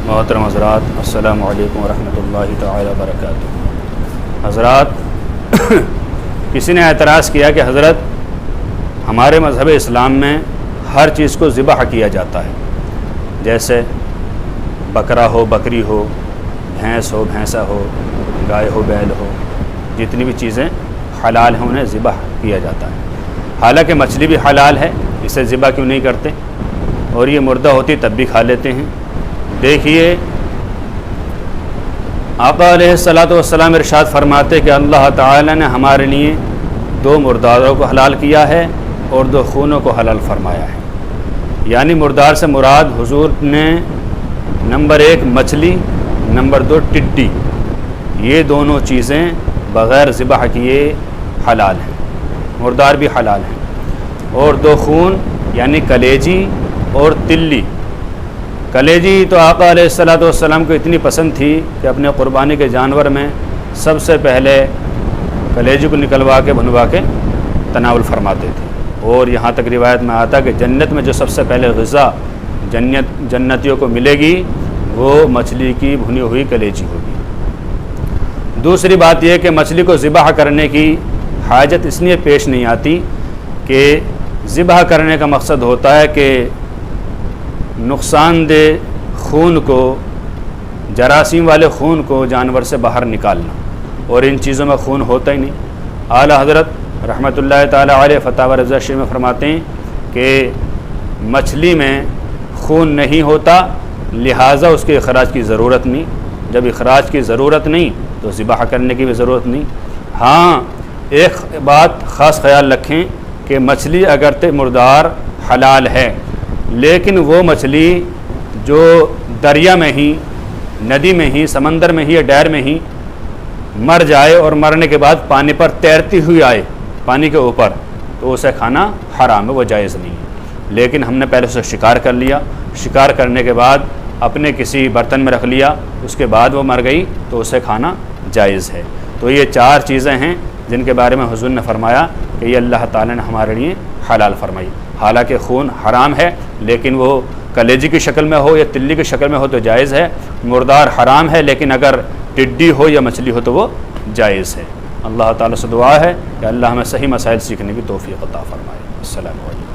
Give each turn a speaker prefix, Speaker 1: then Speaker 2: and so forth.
Speaker 1: محترم حضرات، السلام علیکم ورحمۃ اللہ تعالی وبرکاتہ۔ حضرات، کسی نے اعتراض کیا کہ حضرت ہمارے مذہب اسلام میں ہر چیز کو ذبح کیا جاتا ہے، جیسے بکرا ہو بکری ہو، بھینس ہو بھینسا ہو، گائے ہو بیل ہو، جتنی بھی چیزیں حلال ہیں انہیں ذبح کیا جاتا ہے۔ حالانکہ مچھلی بھی حلال ہے، اسے ذبح کیوں نہیں کرتے؟ اور یہ مردہ ہوتی تب بھی کھا لیتے ہیں۔ دیکھیے آقا علیہ الصلاۃ والسلام ارشاد فرماتے کہ اللہ تعالی نے ہمارے لیے 2 مرداروں کو حلال کیا ہے اور 2 خونوں کو حلال فرمایا ہے۔ یعنی مردار سے مراد حضور نے نمبر 1 مچھلی، نمبر 2 ٹڈی، یہ دونوں چیزیں بغیر ذبح کیے حلال ہیں، مردار بھی حلال ہیں۔ اور 2 خون یعنی کلیجی اور تلی۔ کلیجی تو آقا علیہ الصلاۃ والسلام کو اتنی پسند تھی کہ اپنے قربانی کے جانور میں سب سے پہلے کلیجی کو نکلوا کے بھنوا کے تناول فرماتے تھے۔ اور یہاں تک روایت میں آتا کہ جنت میں جو سب سے پہلے غذا جنتیوں کو ملے گی وہ مچھلی کی بھنی ہوئی کلیجی ہوگی۔ دوسری بات یہ کہ مچھلی کو ذبح کرنے کی حاجت اس لیے پیش نہیں آتی کہ ذبح کرنے کا مقصد ہوتا ہے کہ نقصان دہ خون کو، جراثیم والے خون کو جانور سے باہر نکالنا، اور ان چیزوں میں خون ہوتا ہی نہیں۔ اعلی حضرت رحمۃ اللہ تعالی علیہ فتاوی رضا شریف میں فرماتے ہیں کہ مچھلی میں خون نہیں ہوتا، لہٰذا اس کے اخراج کی ضرورت نہیں۔ جب اخراج کی ضرورت نہیں تو ذبح کرنے کی بھی ضرورت نہیں۔ ہاں، ایک بات خاص خیال رکھیں کہ مچھلی اگرچہ مردار حلال ہے، لیکن وہ مچھلی جو دریا میں ہی، ندی میں ہی، سمندر میں ہی یا ڈیر میں ہی مر جائے اور مرنے کے بعد پانی پر تیرتی ہوئی آئے پانی کے اوپر، تو اسے کھانا حرام ہے، وہ جائز نہیں ہے۔ لیکن ہم نے پہلے اسے شکار کر لیا، شکار کرنے کے بعد اپنے کسی برتن میں رکھ لیا، اس کے بعد وہ مر گئی تو اسے کھانا جائز ہے۔ تو یہ 4 چیزیں ہیں جن کے بارے میں حضور نے فرمایا کہ یہ اللہ تعالی نے ہمارے لیے حلال فرمائی۔ حالانکہ خون حرام ہے، لیکن وہ کلیجی کی شکل میں ہو یا تلی کی شکل میں ہو تو جائز ہے۔ مردار حرام ہے، لیکن اگر ٹڈی ہو یا مچھلی ہو تو وہ جائز ہے۔ اللہ تعالیٰ سے دعا ہے کہ اللہ ہمیں صحیح مسائل سیکھنے کی توفیق عطا فرمائے۔ السلام علیکم۔